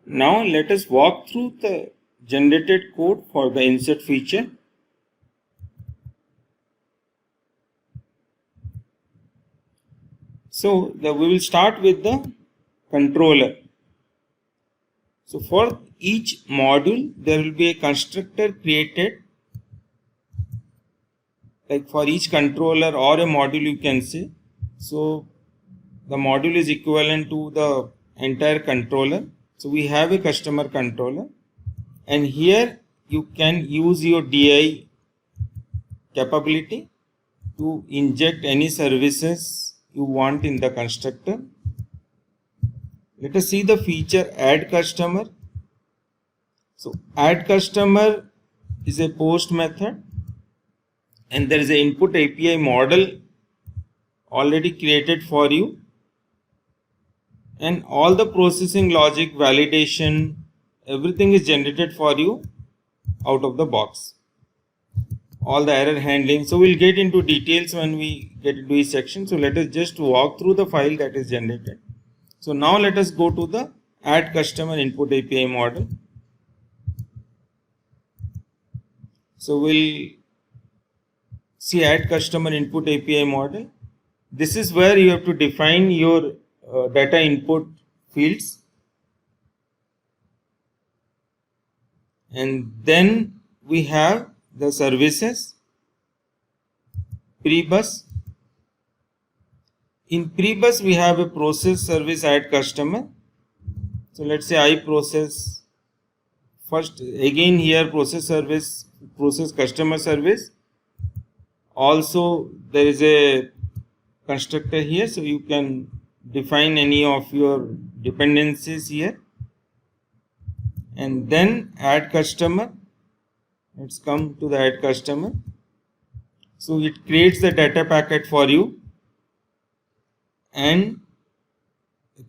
Now let us walk through the generated code for the insert feature. So we will start with the controller. So for each module there will be a constructor created, like for each controller or a module you can say. So the module is equivalent to the entire controller. So we have a customer controller, and here you can use your DI capability to inject any services you want in the constructor. Let us see the feature add customer. So add customer is a post method, and there is an input API model already created for you, and all the processing logic, validation, everything is generated for you out of the box. All the error handling. So we'll get into details when we get into each section. So let us just walk through the file that is generated. So now let us go to the add customer input API model. So we'll see add customer input API model. This is where you have to define your data input fields, and then we have the services, pre-bus. In pre-bus we have a process service add customer. So let's say I process first, again here process service, process customer service. Also there is a constructor here, so you can define any of your dependencies here, and then add customer. Let's come to the add customer. So it creates the data packet for you and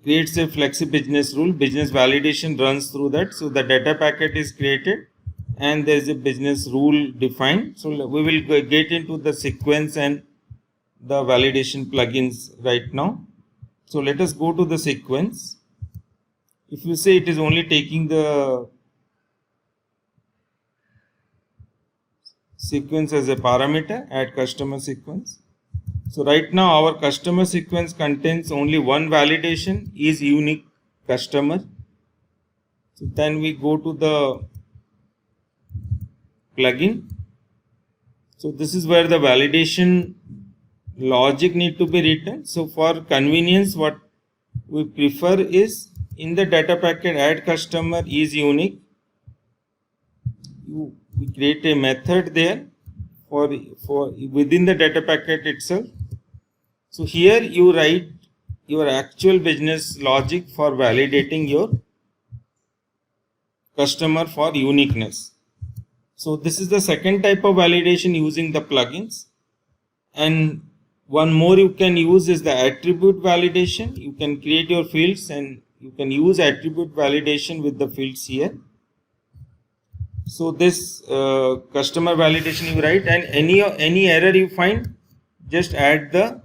creates a flexi business rule. Business validation runs through that. So the data packet is created and there is a business rule defined. So we will get into the sequence and the validation plugins right now. So let us go to the sequence. If you say it is only taking the sequence as a parameter, add customer sequence. So right now our customer sequence contains only one validation, is unique customer. So then we go to the plugin. So this is where the validation logic need to be written. So for convenience, what we prefer is in the data packet add customer is unique. We create a method there for within the data packet itself. So here you write your actual business logic for validating your customer for uniqueness. So this is the second type of validation using the plugins. And one more you can use is the attribute validation. You can create your fields and you can use attribute validation with the fields here. So this customer validation you write, and any error you find, just add the,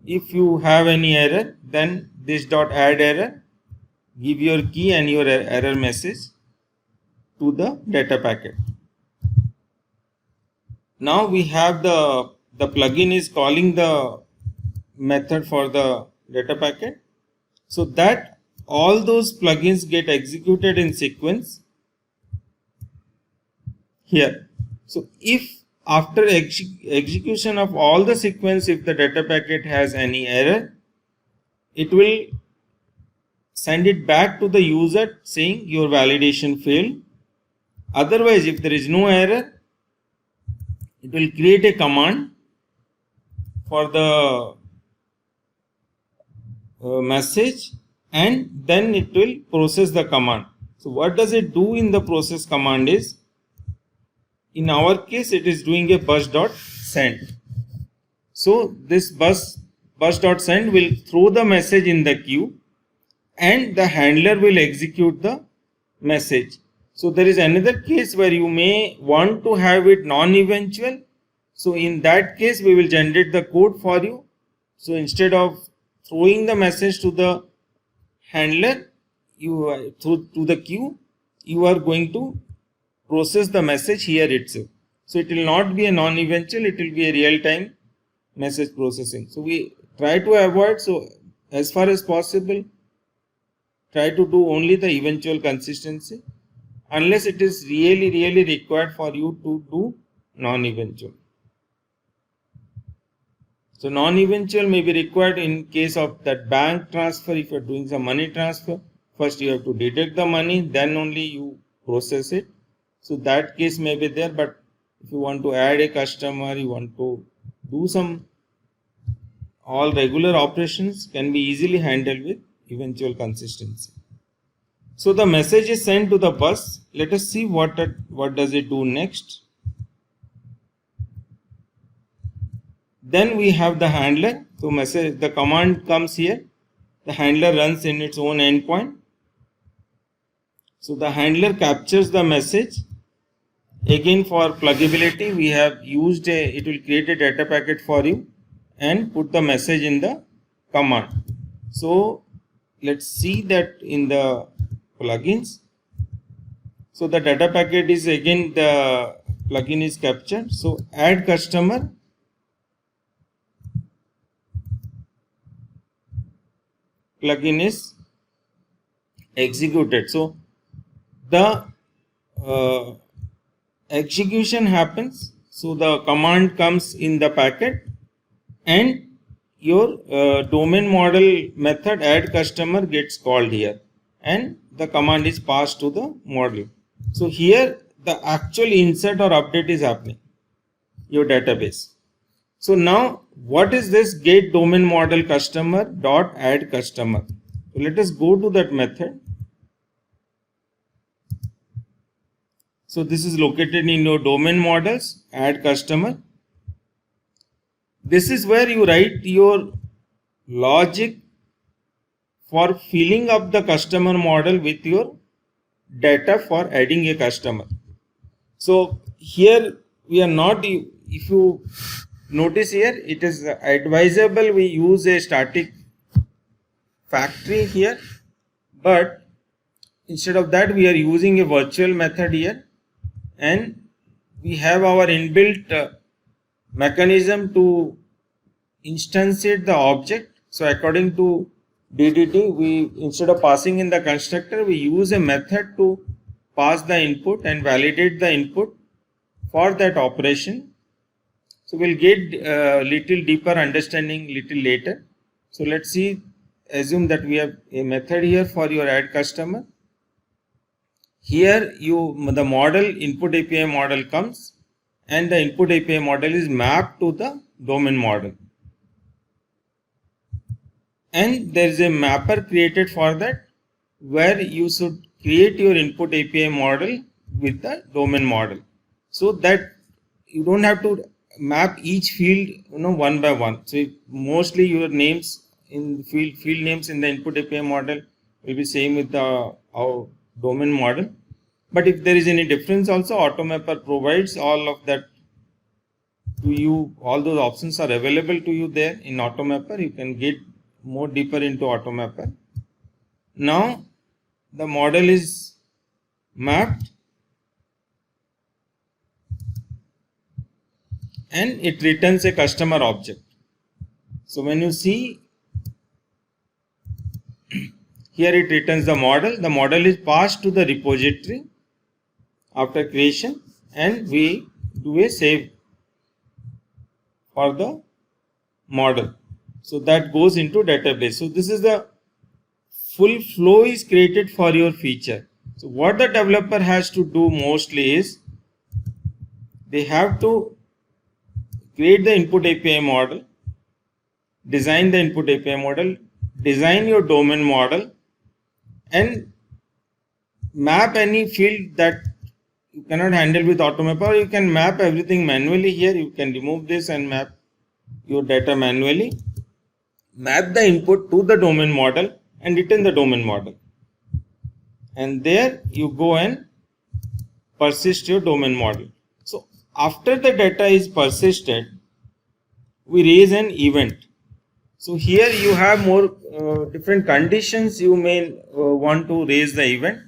if you have any error, then this dot add error, give your key and your error message to the data packet. Now we have the plugin is calling the method for the data packet, so that all those plugins get executed in sequence here. So if after execution of all the sequence, if the data packet has any error, it will send it back to the user saying your validation failed. Otherwise, if there is no error, it will create a command for the message, and then it will process the command. So what does it do in the process command is, in our case it is doing a bus.send. So this bus.send will throw the message in the queue and the handler will execute the message. So there is another case where you may want to have it non-eventual. So in that case we will generate the code for you. So instead of throwing the message to the handler, through the queue, you are going to process the message here itself. So it will not be a non-eventual, it will be a real-time message processing. So we try to avoid, so as far as possible, try to do only the eventual consistency unless it is really required for you to do non-eventual. So non-eventual may be required in case of that bank transfer. If you are doing some money transfer, first you have to deduct the money, then only you process it. So that case may be there, but if you want to add a customer, you want to do some all regular operations can be easily handled with eventual consistency. So the message is sent to the bus. Let us see what does it do next. Then we have the handler. So the command comes here. The handler runs in its own endpoint. So the handler captures the message. Again, for pluggability, we have used it will create a data packet for you and put the message in the command. So let's see that in the plugins. So the data packet is again the plugin is captured. So add customer. Plugin is executed. So the execution happens. So the command comes in the packet and your domain model method add customer gets called here and the command is passed to the model. So here the actual insert or update is happening, your database. So now what is this get domain model customer dot add customer? So let us go to that method. So this is located in your domain models, add customer. This is where you write your logic for filling up the customer model with your data for adding a customer. So here we are not, if you notice here, it is advisable we use a static factory here, but instead of that we are using a virtual method here and we have our inbuilt mechanism to instantiate the object. So according to DDT, we instead of passing in the constructor, we use a method to pass the input and validate the input for that operation. So we'll get a little deeper understanding little later. So let's see, assume that we have a method here for your add customer. Here the model input API model comes and the input API model is mapped to the domain model. And there is a mapper created for that where you should create your input API model with the domain model, so that you don't have to map each field one by one. So mostly your names in field names in the input API model will be same with our domain model. But if there is any difference also, AutoMapper provides all of that to you. All those options are available to you there in AutoMapper. You can get more deeper into AutoMapper. Now the model is mapped and it returns a customer object. So when you see here, it returns the model. The model is passed to the repository after creation and we do a save for the model. So that goes into database. So this is the full flow is created for your feature. So what the developer has to do mostly is they have to create the input API model, design the input API model, design your domain model, and map any field that you cannot handle with AutoMapper. You can map everything manually here. You can remove this and map your data manually. Map the input to the domain model and return the domain model. And there you go and persist your domain model. So after the data is persisted, we raise an event. So here you have more different conditions you may want to raise the event.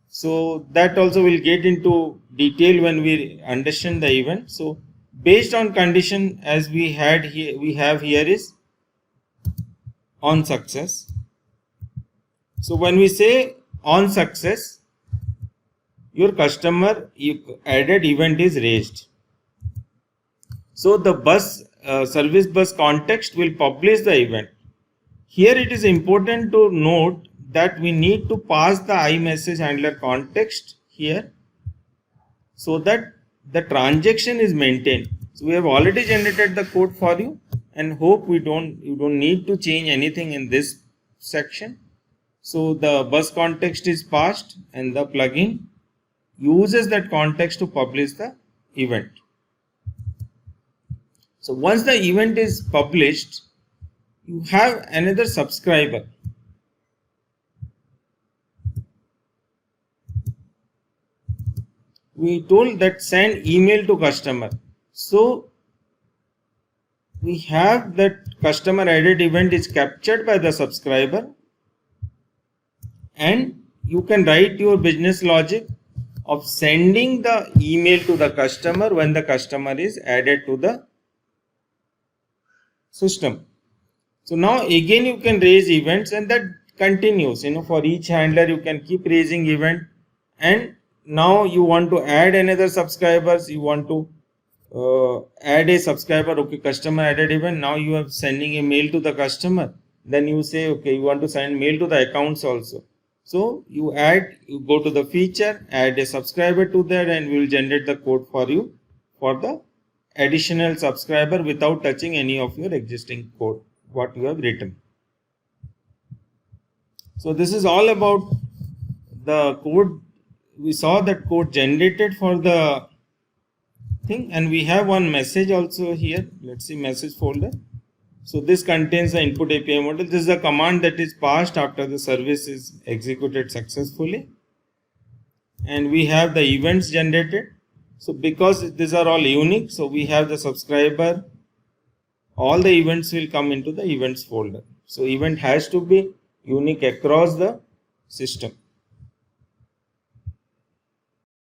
So that also will get into detail when we understand the event. So based on condition, as we have here is on success. So when we say on success, your customer added event is raised. So the service bus context will publish the event. Here it is important to note that we need to pass the iMessage handler context here so that the transaction is maintained. So we have already generated the code for you, and hope you don't need to change anything in this section. So the bus context is passed and the plugin uses that context to publish the event. So once the event is published, you have another subscriber. We told that send email to customer. So we have that customer added event is captured by the subscriber, and you can write your business logic of sending the email to the customer when the customer is added to the system. So now again you can raise events, and that continues. For each handler you can keep raising event, and now you want to add another subscribers. You want to add a subscriber. Okay, customer added event. Now you are sending a mail to the customer. Then you say, okay, you want to send mail to the accounts also. So you go to the feature, add a subscriber to that, and we will generate the code for you for the additional subscriber without touching any of your existing code, what you have written. So this is all about the code. We saw that code generated for the thing, and we have one message also here. Let's see, message folder. So this contains the input API model. This is the command that is passed after the service is executed successfully. And we have the events generated. So because these are all unique, so we have the subscriber. All the events will come into the events folder. So event has to be unique across the system.